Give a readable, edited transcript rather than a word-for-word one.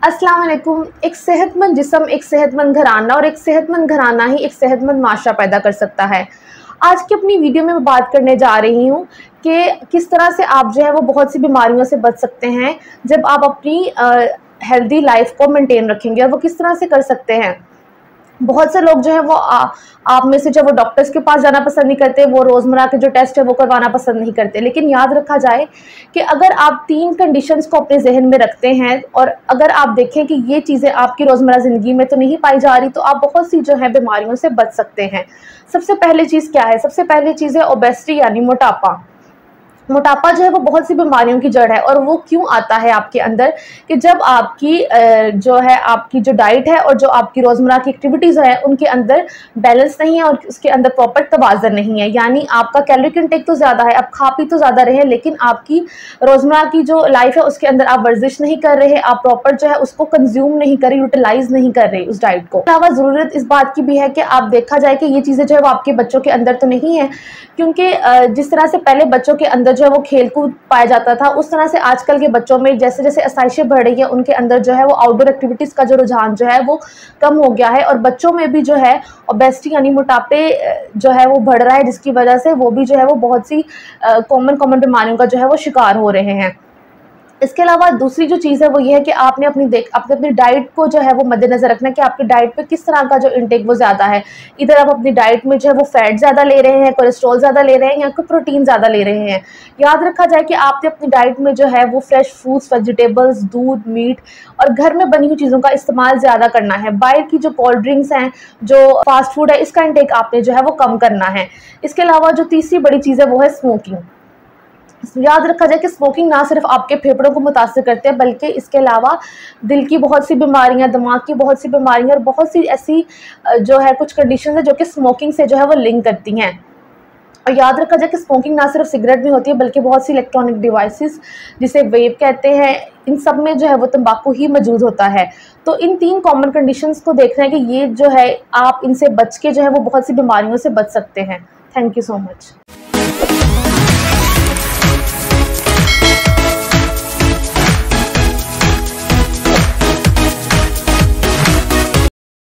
अस्सलाम वालेकुम। एक सेहतमंद जिस्म, एक सेहतमंद घराना और एक सेहतमंद घराना ही एक सेहतमंद माशरा पैदा कर सकता है। आज की अपनी वीडियो में मैं बात करने जा रही हूँ कि किस तरह से आप जो है वो बहुत सी बीमारियों से बच सकते हैं जब आप अपनी हेल्दी लाइफ को मेंटेन रखेंगे। और वो किस तरह से कर सकते हैं। बहुत से लोग जो है वो आप में से जब वो डॉक्टर्स के पास जाना पसंद नहीं करते, वो रोज़मर्रा के जो टेस्ट है वो करवाना पसंद नहीं करते। लेकिन याद रखा जाए कि अगर आप 3 कंडीशंस को अपने जहन में रखते हैं और अगर आप देखें कि ये चीज़ें आपकी रोज़मर्रा ज़िंदगी में तो नहीं पाई जा रही, तो आप बहुत सी जो है बीमारियों से बच सकते हैं। सबसे पहली चीज़ क्या है? सबसे पहली चीज़ है ओबेसिटी यानी मोटापा। मोटापा जो है वो बहुत सी बीमारियों की जड़ है। और वो क्यों आता है आपके अंदर कि जब आपकी जो है आपकी जो डाइट है और जो आपकी रोज़मर्रा की एक्टिविटीज़ है उनके अंदर बैलेंस नहीं है और उसके अंदर प्रॉपर तवाज़न नहीं है। यानी आपका कैलोरी इंटेक तो ज़्यादा है, आप खा पी तो ज़्यादा रहे हैं, लेकिन आपकी रोज़मर्रा की जो लाइफ है उसके अंदर आप वर्जिश नहीं कर रहे, आप प्रॉपर जो है उसको कंज्यूम नहीं कर रहे, यूटिलाइज नहीं कर रहे उस डाइट को। अलावा ज़रूरत इस बात की भी है कि आप देखा जाए कि ये चीज़ें जो है वो आपके बच्चों के अंदर तो नहीं है, क्योंकि जिस तरह से पहले बच्चों के अंदर जो है वो खेल कूद पाया जाता था, उस तरह से आजकल के बच्चों में जैसे जैसे आसाइशें बढ़ रही है उनके अंदर जो है वो आउटडोर एक्टिविटीज़ का जो रुझान जो है वो कम हो गया है। और बच्चों में भी जो है ओबेसिटी यानी मोटापे जो है वो बढ़ रहा है, जिसकी वजह से वो भी जो है वो बहुत सी कॉमन बीमारियों का जो है वो शिकार हो रहे हैं। इसके अलावा दूसरी जो चीज़ है वो ये है कि आपने अपनी डाइट को जो है वो मद्देनज़र रखना है कि आपकी डाइट पे किस तरह का जो इंटेक वो ज़्यादा है। इधर आप अपनी डाइट में जो है वो फैट ज़्यादा ले रहे हैं, कोलेस्ट्रॉल ज़्यादा ले रहे हैं या कोई प्रोटीन ज़्यादा ले रहे हैं। याद रखा जाए कि आपने अपनी डाइट में जो है वो फ्रेश फ्रूट्स, वेजिटेबल्स, दूध, मीट और घर में बनी हुई चीज़ों का इस्तेमाल ज़्यादा करना है। बाहर की जो कोल्ड ड्रिंक्स हैं, जो फास्ट फूड है, इसका इंटेक आपने जो है वो कम करना है। इसके अलावा जो तीसरी बड़ी चीज़ है वो है स्मोकिंग। याद रखा जाए कि स्मोकिंग ना सिर्फ आपके फेफड़ों को मुतासिर करते हैं, बल्कि इसके अलावा दिल की बहुत सी बीमारियां, दिमाग की बहुत सी बीमारियां और बहुत सी ऐसी जो है कुछ कंडीशन है जो कि स्मोकिंग से जो है वो लिंक करती हैं। और याद रखा जाए कि स्मोकिंग ना सिर्फ सिगरेट में होती है, बल्कि बहुत सी इलेक्ट्रॉनिक डिवाइसेस जिसे वेप कहते हैं, इन सब में जो है वो तंबाकू ही मौजूद होता है। तो इन 3 कॉमन कंडीशंस को देखना है कि ये जो है आप इनसे बच के जो है वो बहुत सी बीमारियों से बच सकते हैं। Thank you so much.